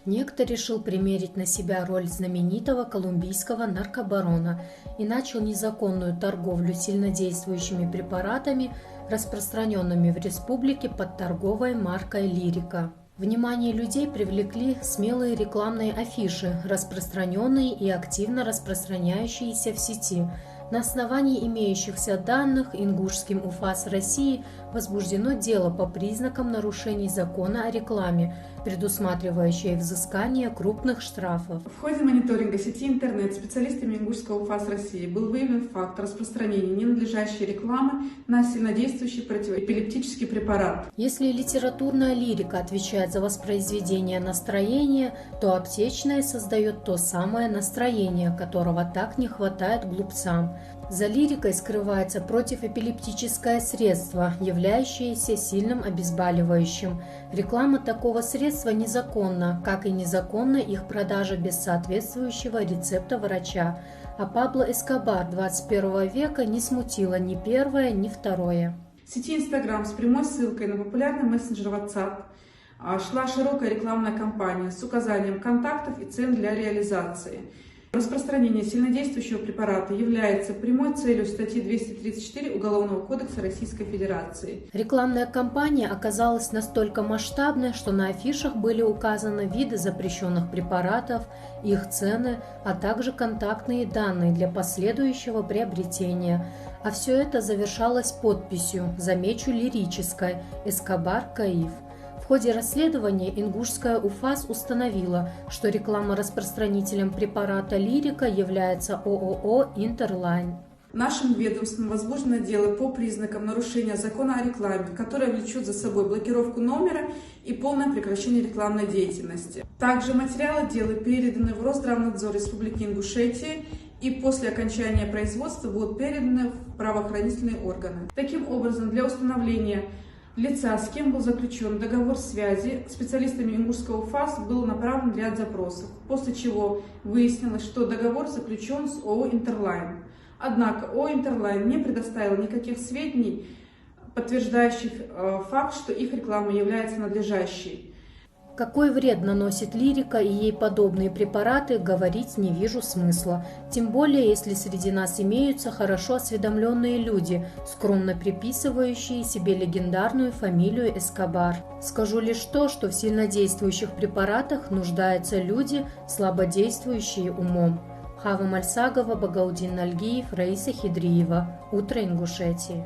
Некто решил примерить на себя роль знаменитого колумбийского наркобарона и начал незаконную торговлю сильнодействующими препаратами, распространенными в республике под торговой маркой «Лирика». Внимание людей привлекли смелые рекламные афиши, распространенные и активно распространяющиеся в сети. На основании имеющихся данных Ингушским УФАС России возбуждено дело по признакам нарушений закона о рекламе, предусматривающее взыскание крупных штрафов. В ходе мониторинга сети интернет специалистами Ингушского УФАС России был выявлен факт распространения ненадлежащей рекламы на сильнодействующий противоэпилептический препарат. Если литературная лирика отвечает за воспроизведение настроения, то аптечная создает то самое настроение, которого так не хватает глупцам. За лирикой скрывается противоэпилептическое средство, являющееся сильным обезболивающим. Реклама такого средства незаконна, как и незаконна их продажа без соответствующего рецепта врача. А Пабло Эскобар 21 века не смутило ни первое, ни второе. В сети Instagram с прямой ссылкой на популярный мессенджер WhatsApp шла широкая рекламная кампания с указанием контактов и цен для реализации. Распространение сильнодействующего препарата является прямой целью статьи 234 Уголовного кодекса Российской Федерации. Рекламная кампания оказалась настолько масштабной, что на афишах были указаны виды запрещенных препаратов, их цены, а также контактные данные для последующего приобретения. А все это завершалось подписью, замечу лирической, «Эскобар Каиф». В ходе расследования Ингушская УФАС установила, что рекламораспространителем препарата «Лирика» является ООО «Интерлайн». Нашим ведомством возбуждено дело по признакам нарушения закона о рекламе, которое влечет за собой блокировку номера и полное прекращение рекламной деятельности. Также материалы дела переданы в Росздравнадзор Республики Ингушетия и после окончания производства будут переданы в правоохранительные органы. Таким образом, для установления лица, с кем был заключен договор связи, специалистами Ингушского УФАС был направлен ряд запросов, после чего выяснилось, что договор заключен с ООО «Интерлайн». Однако ООО «Интерлайн» не предоставил никаких сведений, подтверждающих факт, что их реклама является надлежащей. Какой вред наносит лирика и ей подобные препараты, говорить не вижу смысла. Тем более, если среди нас имеются хорошо осведомленные люди, скромно приписывающие себе легендарную фамилию Эскобар. Скажу лишь то, что в сильнодействующих препаратах нуждаются люди, слабодействующие умом. Хава Мальсагова, Багаудин Нальгиев, Раиса Хидриева. Утро Ингушетии.